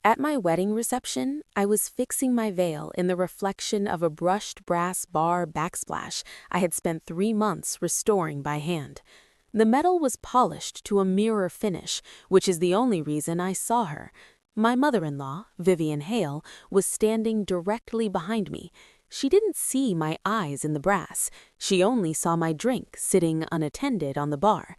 At my wedding reception, I was fixing my veil in the reflection of a brushed brass bar backsplash I had spent 3 months restoring by hand. The metal was polished to a mirror finish, which is the only reason I saw her. My mother-in-law, Vivian Hale, was standing directly behind me. She didn't see my eyes in the brass. She only saw my drink sitting unattended on the bar.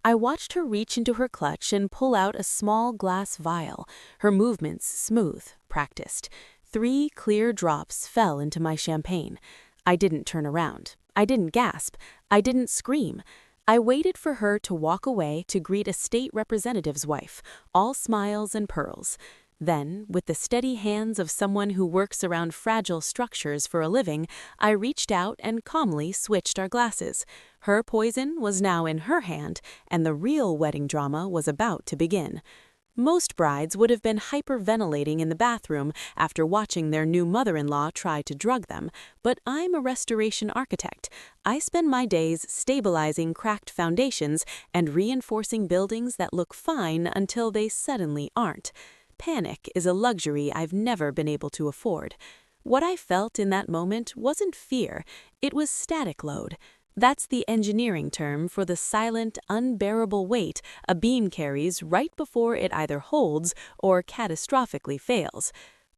I watched her reach into her clutch and pull out a small glass vial, her movements smooth, practiced. 3 clear drops fell into my champagne. I didn't turn around. I didn't gasp. I didn't scream. I waited for her to walk away to greet a state representative's wife, all smiles and pearls. Then, with the steady hands of someone who works around fragile structures for a living, I reached out and calmly switched our glasses. Her poison was now in her hand, and the real wedding drama was about to begin. Most brides would have been hyperventilating in the bathroom after watching their new mother-in-law try to drug them, but I'm a restoration architect. I spend my days stabilizing cracked foundations and reinforcing buildings that look fine until they suddenly aren't. Panic is a luxury I've never been able to afford. What I felt in that moment wasn't fear, it was static load. That's the engineering term for the silent, unbearable weight a beam carries right before it either holds or catastrophically fails.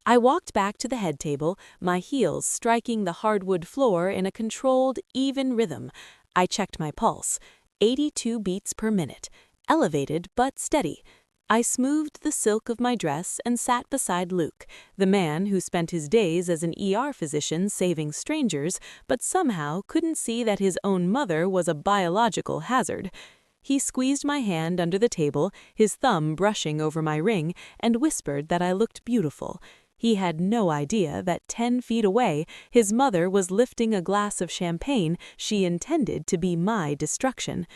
I walked back to the head table, my heels striking the hardwood floor in a controlled, even rhythm. I checked my pulse. 82 beats per minute. Elevated but steady. I smoothed the silk of my dress and sat beside Luke, the man who spent his days as an ER physician saving strangers, but somehow couldn't see that his own mother was a biological hazard. He squeezed my hand under the table, his thumb brushing over my ring, and whispered that I looked beautiful. He had no idea that 10 feet away, his mother was lifting a glass of champagne she intended to be my destruction.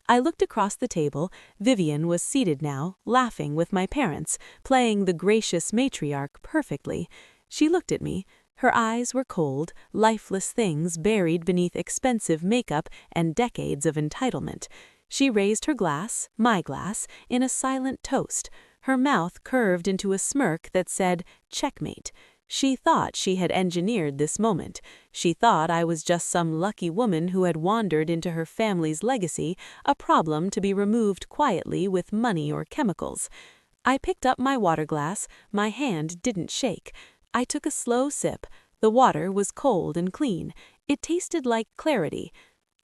I looked across the table. Vivian was seated now, laughing with my parents, playing the gracious matriarch perfectly. She looked at me. Her eyes were cold, lifeless things buried beneath expensive makeup and decades of entitlement. She raised her glass, my glass, in a silent toast. Her mouth curved into a smirk that said, "Checkmate." She thought she had engineered this moment. She thought I was just some lucky woman who had wandered into her family's legacy, a problem to be removed quietly with money or chemicals. I picked up my water glass. My hand didn't shake. I took a slow sip. The water was cold and clean. It tasted like clarity.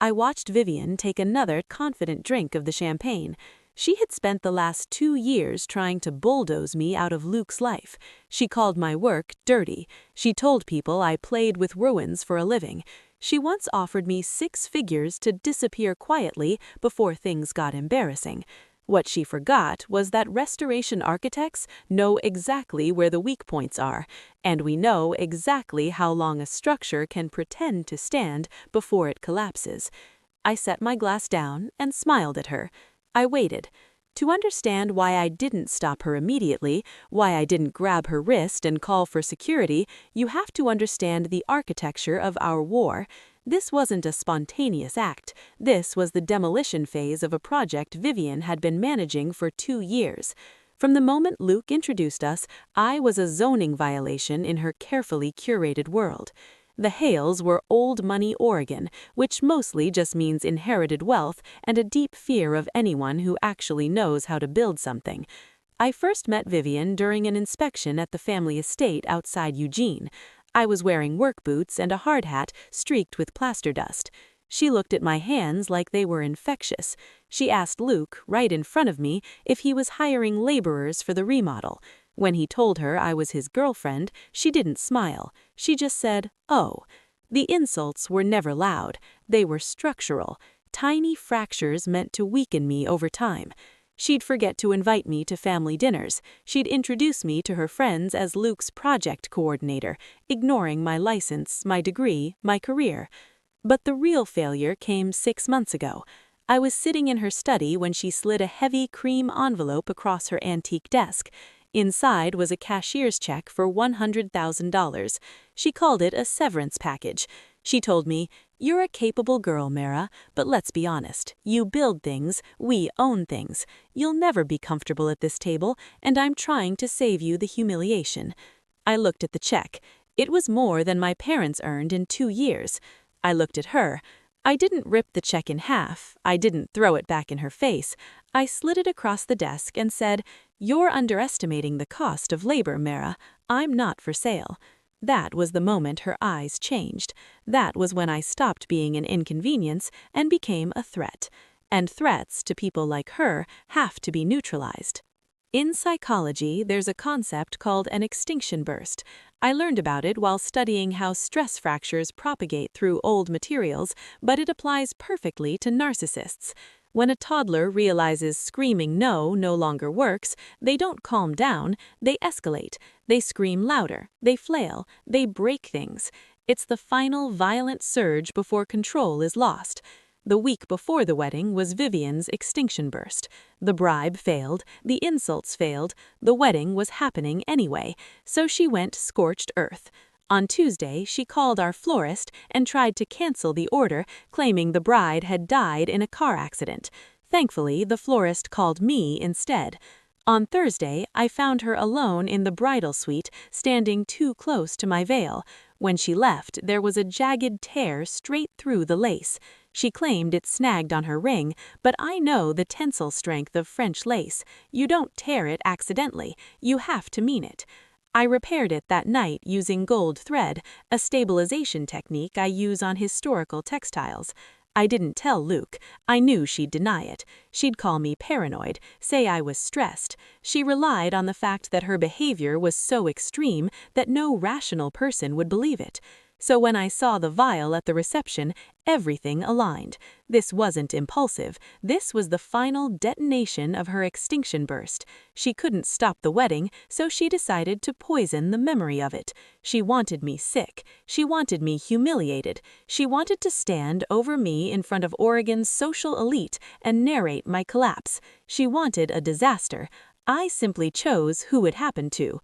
I watched Vivian take another confident drink of the champagne. She had spent the last 2 years trying to bulldoze me out of Luke's life. She called my work dirty. She told people I played with ruins for a living. She once offered me 6 figures to disappear quietly before things got embarrassing. What she forgot was that restoration architects know exactly where the weak points are, and we know exactly how long a structure can pretend to stand before it collapses. I set my glass down and smiled at her. I waited. To understand why I didn't stop her immediately, why I didn't grab her wrist and call for security, you have to understand the architecture of our war. This wasn't a spontaneous act. This was the demolition phase of a project Vivian had been managing for 2 years. From the moment Luke introduced us, I was a zoning violation in her carefully curated world. The Hales were old money Oregon, which mostly just means inherited wealth and a deep fear of anyone who actually knows how to build something. I first met Vivian during an inspection at the family estate outside Eugene. I was wearing work boots and a hard hat streaked with plaster dust. She looked at my hands like they were infectious. She asked Luke, right in front of me, if he was hiring laborers for the remodel. When he told her I was his girlfriend, she didn't smile. She just said, "Oh." The insults were never loud. They were structural. Tiny fractures meant to weaken me over time. She'd forget to invite me to family dinners. She'd introduce me to her friends as Luke's project coordinator, ignoring my license, my degree, my career. But the real failure came 6 months ago. I was sitting in her study when she slid a heavy cream envelope across her antique desk. Inside was a cashier's check for $100,000. She called it a severance package. She told me, You're a capable girl, Mara, but let's be honest. You build things, we own things. You'll never be comfortable at this table, and I'm trying to save you the humiliation. I looked at the check. It was more than my parents earned in 2 years. I looked at her. I didn't rip the check in half. I didn't throw it back in her face. I slid it across the desk and said, "You're underestimating the cost of labor, Mara. I'm not for sale." That was the moment her eyes changed. That was when I stopped being an inconvenience and became a threat. And threats to people like her have to be neutralized. In psychology, there's a concept called an extinction burst. I learned about it while studying how stress fractures propagate through old materials, but it applies perfectly to narcissists. When a toddler realizes screaming no longer works, they don't calm down, they escalate. They scream louder, they flail, they break things. It's the final violent surge before control is lost. The week before the wedding was Vivian's extinction burst. The bribe failed, the insults failed, the wedding was happening anyway, so she went scorched earth. On Tuesday, she called our florist and tried to cancel the order, claiming the bride had died in a car accident. Thankfully, the florist called me instead. On Thursday, I found her alone in the bridal suite, standing too close to my veil. When she left, there was a jagged tear straight through the lace. She claimed it snagged on her ring, but I know the tensile strength of French lace. You don't tear it accidentally, you have to mean it. I repaired it that night using gold thread, a stabilization technique I use on historical textiles. I didn't tell Luke. I knew she'd deny it. She'd call me paranoid, say I was stressed. She relied on the fact that her behavior was so extreme that no rational person would believe it. So when I saw the vial at the reception, everything aligned. This wasn't impulsive. This was the final detonation of her extinction burst. She couldn't stop the wedding, so she decided to poison the memory of it. She wanted me sick. She wanted me humiliated. She wanted to stand over me in front of Oregon's social elite and narrate my collapse. She wanted a disaster. I simply chose who it happened to.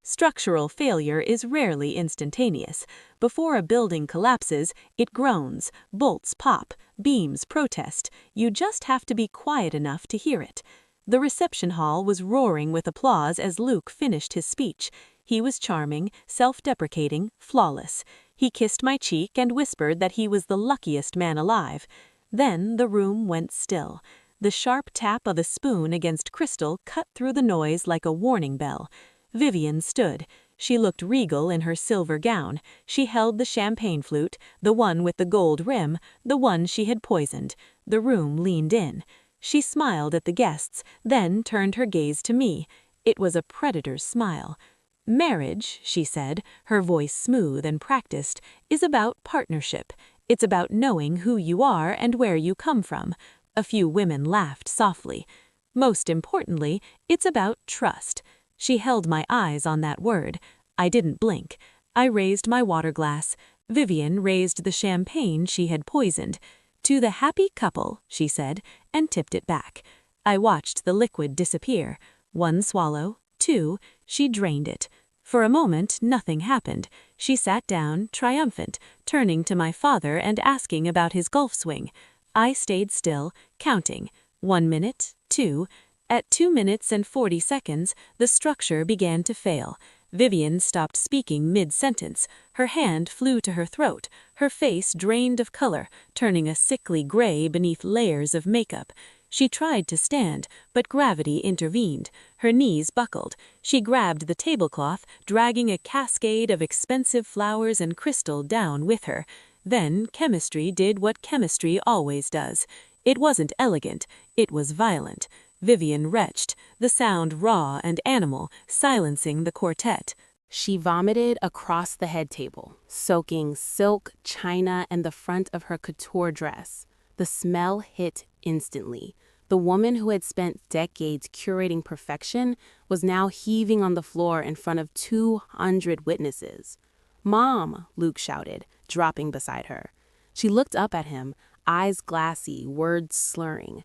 Structural failure is rarely instantaneous. Before a building collapses, it groans, bolts pop, beams protest. You just have to be quiet enough to hear it. The reception hall was roaring with applause as Luke finished his speech. He was charming, self-deprecating, flawless. He kissed my cheek and whispered that he was the luckiest man alive. Then the room went still. The sharp tap of a spoon against crystal cut through the noise like a warning bell. Vivian stood. She looked regal in her silver gown. She held the champagne flute, the one with the gold rim, the one she had poisoned. The room leaned in. She smiled at the guests, then turned her gaze to me. It was a predator's smile. "Marriage," she said, her voice smooth and practiced, "is about partnership. It's about knowing who you are and where you come from." A few women laughed softly. "Most importantly, it's about trust." She held my eyes on that word. I didn't blink. I raised my water glass. Vivian raised the champagne she had poisoned. "To the happy couple," she said, and tipped it back. I watched the liquid disappear. 1 swallow, 2, she drained it. For a moment, nothing happened. She sat down, triumphant, turning to my father and asking about his golf swing. I stayed still, counting. 1 minute, 2. At 2 minutes and 40 seconds, the structure began to fail. Vivian stopped speaking mid-sentence. Her hand flew to her throat. Her face drained of color, turning a sickly gray beneath layers of makeup. She tried to stand, but gravity intervened. Her knees buckled. She grabbed the tablecloth, dragging a cascade of expensive flowers and crystal down with her. Then chemistry did what chemistry always does. It wasn't elegant. It was violent. Vivian retched, the sound raw and animal, silencing the quartet. She vomited across the head table, soaking silk, china, and the front of her couture dress. The smell hit instantly. The woman who had spent decades curating perfection was now heaving on the floor in front of 200 witnesses. "Mom," Luke shouted, dropping beside her. She looked up at him, eyes glassy, words slurring.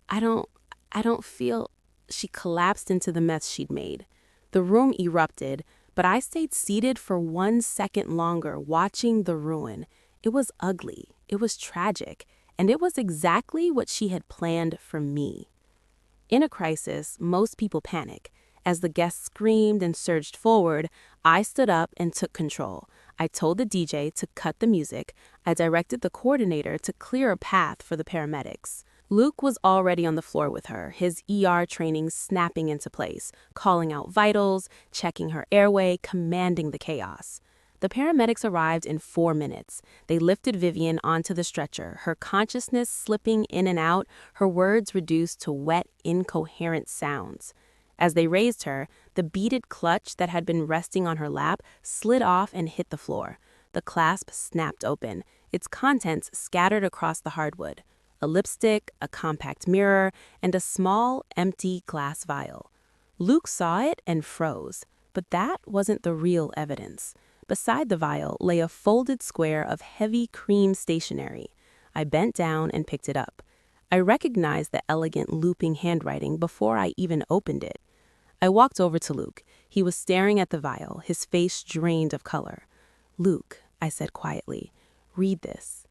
I don't feel." She collapsed into the mess she'd made. The room erupted, but I stayed seated for 1 second longer, watching the ruin. It was ugly. it was tragic, and it was exactly what she had planned for me. In a crisis, most people panic. As the guests screamed and surged forward, I stood up and took control. I told the DJ to cut the music. I directed the coordinator to clear a path for the paramedics. Luke was already on the floor with her, his ER training snapping into place, calling out vitals, checking her airway, commanding the chaos. The paramedics arrived in 4 minutes. They lifted Vivian onto the stretcher, her consciousness slipping in and out, her words reduced to wet, incoherent sounds. As they raised her, the beaded clutch that had been resting on her lap slid off and hit the floor. The clasp snapped open, its contents scattered across the hardwood. A lipstick, a compact mirror, and a small, empty glass vial. Luke saw it and froze, but that wasn't the real evidence. Beside the vial lay a folded square of heavy cream stationery. I bent down and picked it up. I recognized the elegant looping handwriting before I even opened it. I walked over to Luke. He was staring at the vial, his face drained of color. "Luke," I said quietly, "read this."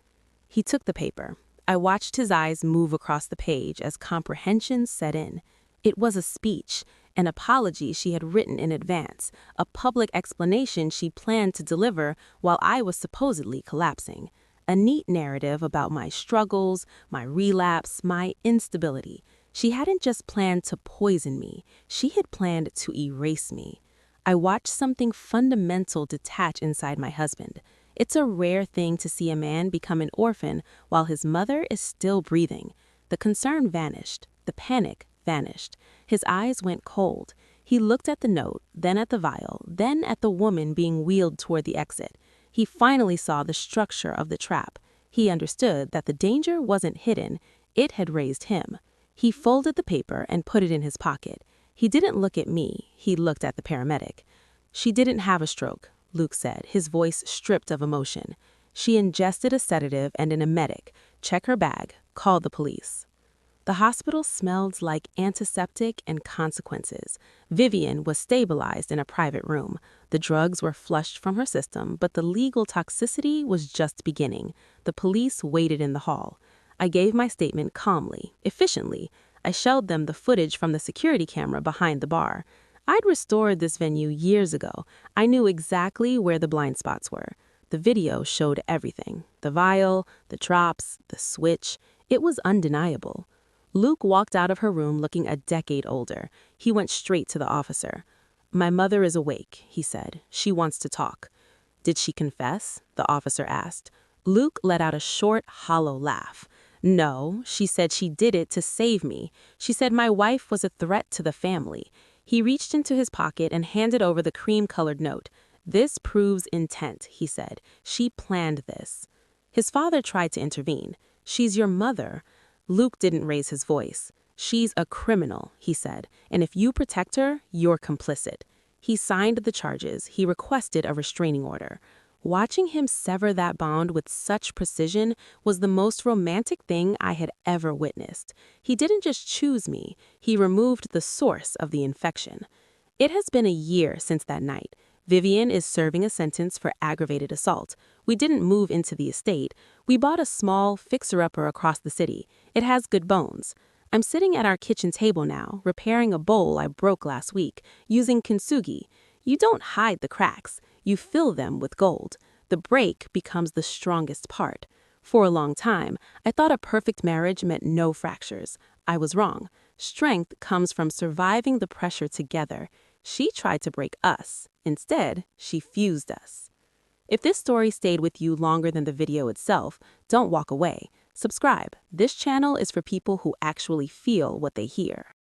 He took the paper. I watched his eyes move across the page as comprehension set in. It was a speech, an apology she had written in advance, a public explanation she planned to deliver while I was supposedly collapsing. A neat narrative about my struggles, my relapse, my instability. She hadn't just planned to poison me, she had planned to erase me. I watched something fundamental detach inside my husband. It's a rare thing to see a man become an orphan while his mother is still breathing. The concern vanished. The panic vanished. His eyes went cold. He looked at the note, then at the vial, then at the woman being wheeled toward the exit. He finally saw the structure of the trap. He understood that the danger wasn't hidden. It had raised him. He folded the paper and put it in his pocket. He didn't look at me. He looked at the paramedic. "She didn't have a stroke," Luke said, his voice stripped of emotion. "She ingested a sedative and an emetic. Check her bag. Call the police." The hospital smelled like antiseptic and consequences. Vivian was stabilized in a private room. The drugs were flushed from her system, but the legal toxicity was just beginning. The police waited in the hall. I gave my statement calmly, efficiently. I showed them the footage from the security camera behind the bar. I'd restored this venue years ago. I knew exactly where the blind spots were. The video showed everything. The vial, the drops, the switch. It was undeniable. Luke walked out of her room looking a decade older. He went straight to the officer. "My mother is awake," he said. "She wants to talk." "Did she confess?" the officer asked. Luke let out a short, hollow laugh. "No, she said she did it to save me. She said my wife was a threat to the family." He reached into his pocket and handed over the cream-colored note. "This proves intent," he said. "She planned this." His father tried to intervene. "She's your mother." Luke didn't raise his voice. "She's a criminal," he said, "and if you protect her, you're complicit." He signed the charges. He requested a restraining order. Watching him sever that bond with such precision was the most romantic thing I had ever witnessed. He didn't just choose me, he removed the source of the infection. It has been a year since that night. Vivian is serving a sentence for aggravated assault. We didn't move into the estate. We bought a small fixer-upper across the city. It has good bones. I'm sitting at our kitchen table now, repairing a bowl I broke last week, using kintsugi. You don't hide the cracks. You fill them with gold. The break becomes the strongest part. For a long time, I thought a perfect marriage meant no fractures. I was wrong. Strength comes from surviving the pressure together. She tried to break us. Instead, she fused us. If this story stayed with you longer than the video itself, don't walk away. Subscribe. This channel is for people who actually feel what they hear.